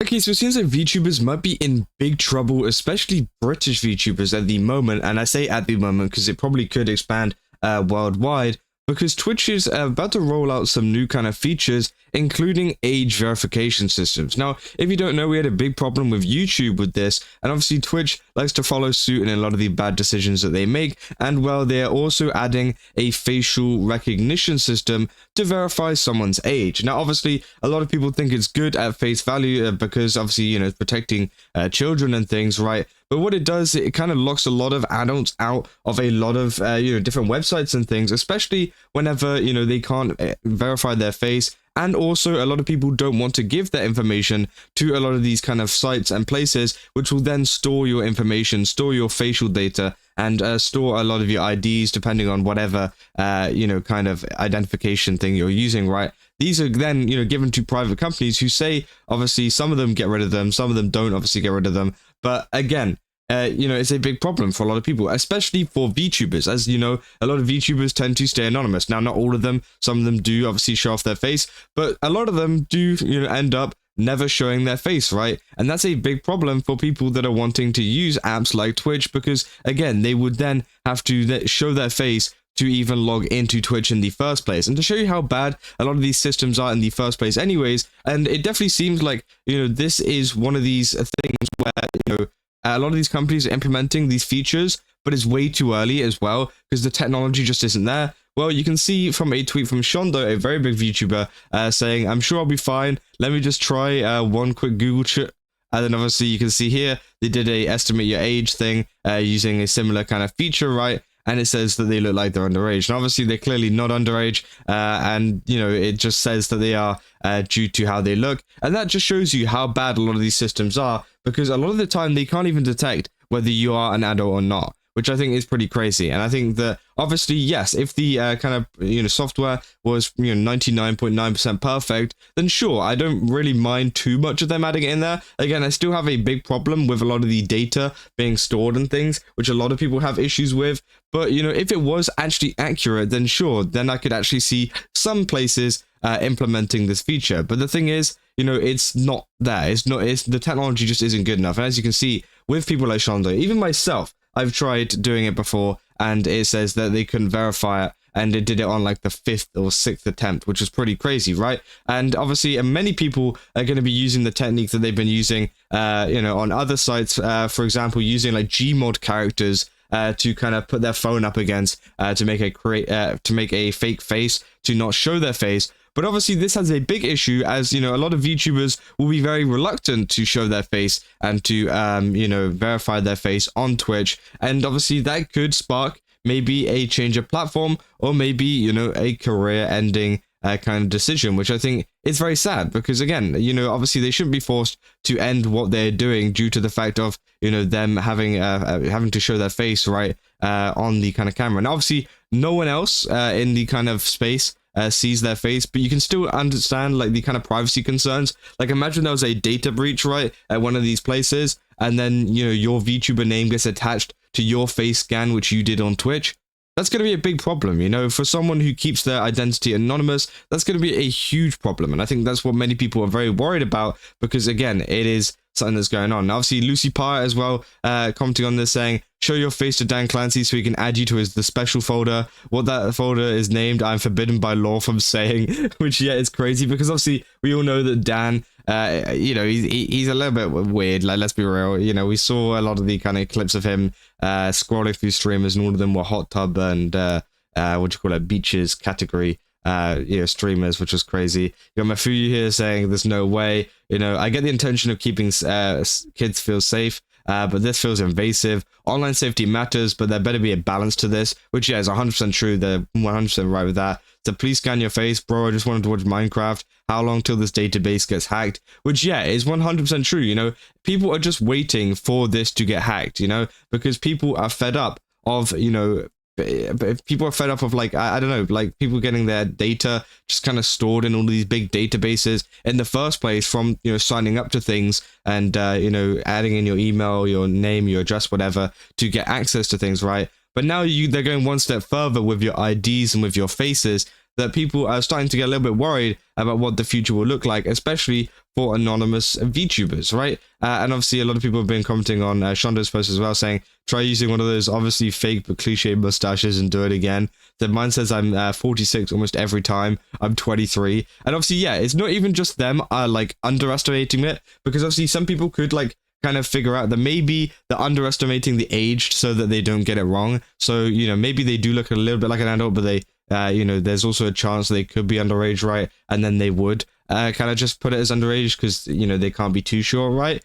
Okay, so it seems like VTubers might be in big trouble, especially British VTubers at the moment, and I say at the moment because it probably could expand worldwide, because Twitch is about to roll out some new kind of features, including age verification systems. Now, if you don't know, we had a big problem with YouTube with this, and obviously Twitch likes to follow suit in a lot of the bad decisions that they make, and well, they're also adding a facial recognition system to verify someone's age. Now, obviously, a lot of people think it's good at face value because obviously, you know, it's protecting children and things, right? But what it does, it kind of locks a lot of adults out of a lot of, different websites and things, especially whenever, you know, they can't verify their face. And also, a lot of people don't want to give their information to a lot of these kind of sites and places, which will then store your information, store your facial data, and store a lot of your IDs, depending on whatever, kind of identification thing you're using, right? These are then, given to private companies who say, obviously, some of them get rid of them, some of them don't obviously get rid of them. But again, it's a big problem for a lot of people, especially for VTubers. As you know, a lot of VTubers tend to stay anonymous. Now, not all of them. Some of them do obviously show off their face, but a lot of them do, end up never showing their face, right? And that's a big problem for people that are wanting to use apps like Twitch, because again, they would then have to show their face to even log into Twitch in the first place. And to show you how bad a lot of these systems are in the first place anyways, and it definitely seems like, this is one of these things where, a lot of these companies are implementing these features, but it's way too early as well, because the technology just isn't there. Well, you can see from a tweet from Shondo, a very big VTuber, saying, "I'm sure I'll be fine. Let me just try one quick Google check." And then obviously you can see here, they did a estimate your age thing using a similar kind of feature, right? And it says that they look like they're underage. And obviously they're clearly not underage. And, it just says that they are due to how they look. And that just shows you how bad a lot of these systems are, because a lot of the time they can't even detect whether you are an adult or not, which I think is pretty crazy. And I think that obviously, yes, if the software was 99.9% perfect, then sure, I don't really mind too much of them adding it in there. Again, I still have a big problem with a lot of the data being stored and things, which a lot of people have issues with. But if it was actually accurate, then sure, then I could actually see some places implementing this feature. But the thing is, it's not there. It's the technology just isn't good enough. And as you can see with people like Shondo, even myself, I've tried doing it before, and it says that they couldn't verify it, and it did it on like the 5th or 6th attempt, which is pretty crazy, right? And obviously, many people are going to be using the technique that they've been using, on other sites, for example, using like Gmod characters to kind of put their phone up against to make a fake face to not show their face. But obviously this has a big issue, as a lot of VTubers will be very reluctant to show their face and to verify their face on Twitch, and obviously that could spark maybe a change of platform, or maybe a career-ending kind of decision, which I think is very sad, because again, obviously they shouldn't be forced to end what they're doing due to the fact of them having to show their face right on the kind of camera. And obviously no one else in the kind of space sees their face, but you can still understand like the kind of privacy concerns. Like imagine there was a data breach right at one of these places, and then your VTuber name gets attached to your face scan which you did on Twitch. That's going to be a big problem, for someone who keeps their identity anonymous. That's going to be a huge problem, and I think that's what many people are very worried about, because again, it is something that's going on. Now, obviously, Lucy Pye as well commenting on this, saying, "Show your face to Dan Clancy so he can add you to the special folder." What that folder is named, I'm forbidden by law from saying, which yeah, it's crazy, because obviously we all know that Dan, he's a little bit weird. Like, let's be real. We saw a lot of the kind of clips of him scrolling through streamers, and all of them were hot tub and beaches category streamers, which was crazy. You got Mafuyu here saying there's no way. I get the intention of keeping kids feel safe, but this feels invasive. Online safety matters, but there better be a balance to this, which yeah, is 100% true. They're 100% right with that. So please scan your face, bro. I just wanted to watch Minecraft. How long till this database gets hacked? Which yeah, is 100% true. People are just waiting for this to get hacked, because people are fed up of, people are fed up of like, I don't know, like people getting their data just kind of stored in all these big databases in the first place from, signing up to things and, adding in your email, your name, your address, whatever, to get access to things, right? But now they're going one step further with your IDs and with your faces, that people are starting to get a little bit worried about what the future will look like, especially for anonymous VTubers, right? And obviously a lot of people have been commenting on Shondo's post as well, saying, try using one of those obviously fake but cliche mustaches and do it again. Then mine says I'm 46 almost every time. I'm 23. And obviously, yeah, it's not even just them like underestimating it, because obviously some people could like kind of figure out that maybe they're underestimating the age so that they don't get it wrong. So, you know, maybe they do look a little bit like an adult, but they, you know, there's also a chance they could be underage, right? And then they would kind of just put it as underage because, you know, they can't be too sure, right?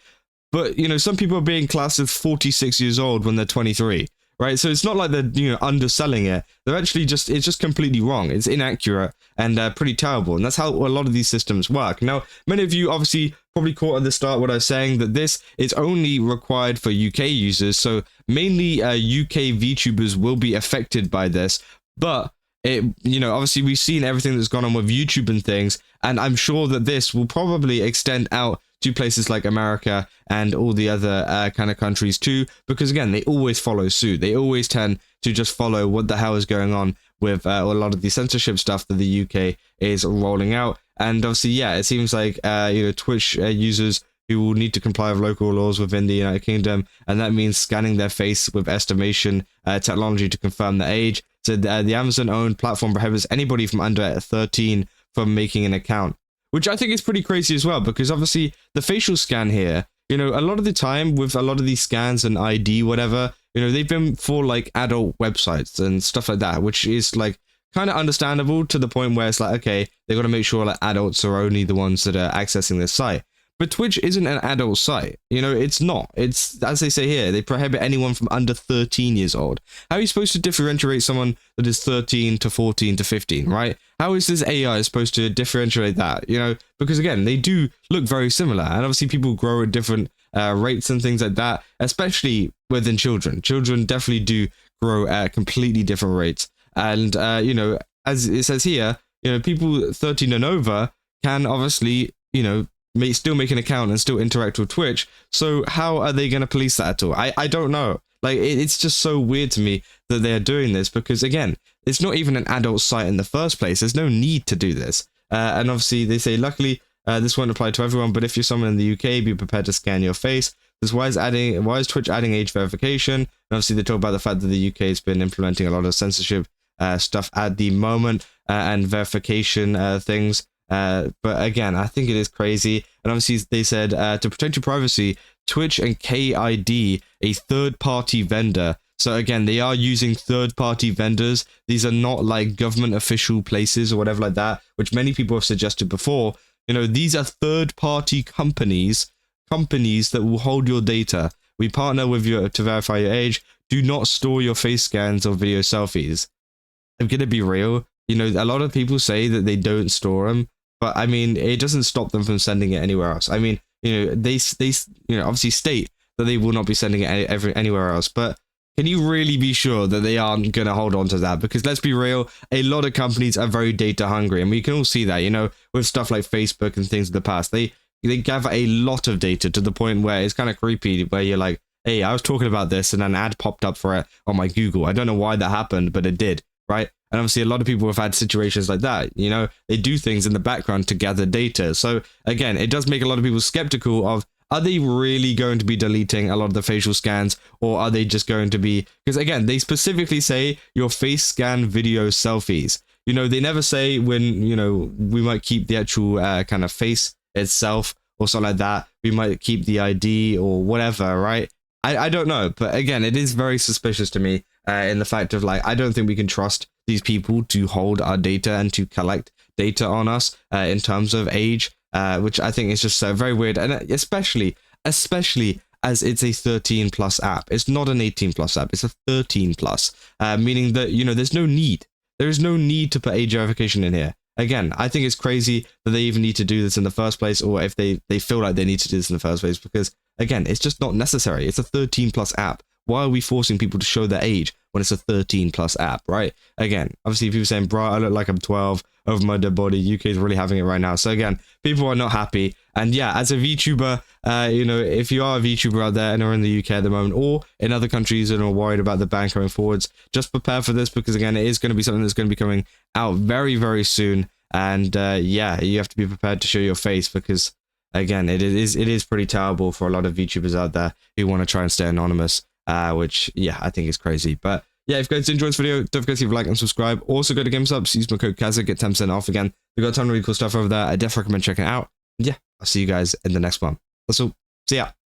But, you know, some people are being classed as 46 years old when they're 23, right? So it's not like they're, you know, underselling it. They're actually just, it's just completely wrong. It's inaccurate and pretty terrible. And that's how a lot of these systems work. Now, many of you obviously probably caught at the start what I was saying, that this is only required for UK users. So mainly UK VTubers will be affected by this. But it, you know, obviously we've seen everything that's gone on with YouTube and things, and I'm sure that this will probably extend out to places like America and all the other kind of countries too, because again, they always follow suit. They always tend to just follow what the hell is going on with a lot of the censorship stuff that the UK is rolling out. And obviously, yeah, it seems like, you know, Twitch users who will need to comply with local laws within the United Kingdom, and that means scanning their face with estimation technology to confirm their age. So the Amazon-owned platform prohibits anybody from under 13 from making an account, which I think is pretty crazy as well, because obviously the facial scan here, you know, a lot of the time with a lot of these scans and ID, whatever, you know, they've been for like adult websites and stuff like that, which is like kind of understandable to the point where it's like, okay, they've got to make sure like adults are only the ones that are accessing this site. But Twitch isn't an adult site. You know, it's not. It's, as they say here, they prohibit anyone from under 13 years old. How are you supposed to differentiate someone that is 13 to 14 to 15, right? How is this AI supposed to differentiate that? You know, because again, they do look very similar. And obviously people grow at different rates and things like that, especially within children. Children definitely do grow at completely different rates. And, you know, as it says here, you know, people 13 and over can obviously, you know, still make an account and still interact with Twitch. So how are they going to police that at all? I don't know. Like, it's just so weird to me that they're doing this, because again, it's not even an adult site in the first place. There's no need to do this. And obviously they say, luckily, this won't apply to everyone, but if you're someone in the UK, be prepared to scan your face. Why is Twitch adding age verification? And obviously they talk about the fact that the UK has been implementing a lot of censorship stuff at the moment and verification things. But again, I think it is crazy. And obviously they said to protect your privacy, Twitch and KID, a third-party vendor. So again, they are using third-party vendors. These are not like government official places or whatever like that, which many people have suggested before. You know, these are third-party companies that will hold your data. We partner with you to verify your age. Do not store your face scans or video selfies. I'm gonna be real. You know, a lot of people say that they don't store them, but I mean, it doesn't stop them from sending it anywhere else. I mean, you know, they you know, obviously state that they will not be sending it anywhere else, but can you really be sure that they aren't going to hold on to that? Because let's be real, a lot of companies are very data hungry, and we can all see that, you know, with stuff like Facebook and things in the past. They gather a lot of data to the point where it's kind of creepy, where you're like, hey, I was talking about this and an ad popped up for it on my Google. I don't know why that happened, but it did, right? And obviously a lot of people have had situations like that. You know, they do things in the background to gather data. So again, it does make a lot of people skeptical of, are they really going to be deleting a lot of the facial scans, or are they just going to be, because again, they specifically say your face scan video selfies. You know, they never say when, you know, we might keep the actual kind of face itself or something like that. We might keep the ID or whatever, right? I don't know. But again, it is very suspicious to me in the fact of like, I don't think we can trust these people to hold our data and to collect data on us in terms of age. Which I think is just very weird, and especially as it's a 13 plus app. It's not an 18 plus app, it's a 13 plus, meaning that, you know, there is no need to put age verification in here. Again, I think it's crazy that they even need to do this in the first place, or if they feel like they need to do this in the first place, because again, it's just not necessary. It's a 13 plus app. why are we forcing people to show their age when it's a 13 plus app, right? Again, obviously people saying, bro, I look like I'm 12 over my dead body. UK is really having it right now. So again, people are not happy. And yeah, as a VTuber, you know, if you are a VTuber out there and are in the UK at the moment or in other countries and are worried about the ban coming forwards, just prepare for this, because again, it is going to be something that's going to be coming out very, very soon. And yeah, you have to be prepared to show your face, because again, it is pretty terrible for a lot of VTubers out there who want to try and stay anonymous, which, yeah, I think is crazy. But yeah, if you guys enjoyed this video, don't forget to leave a like and subscribe. Also, go to GameStop, use my code Kazza, get 10% off again. We've got a ton of really cool stuff over there. I definitely recommend checking it out. Yeah, I'll see you guys in the next one. That's all. See ya.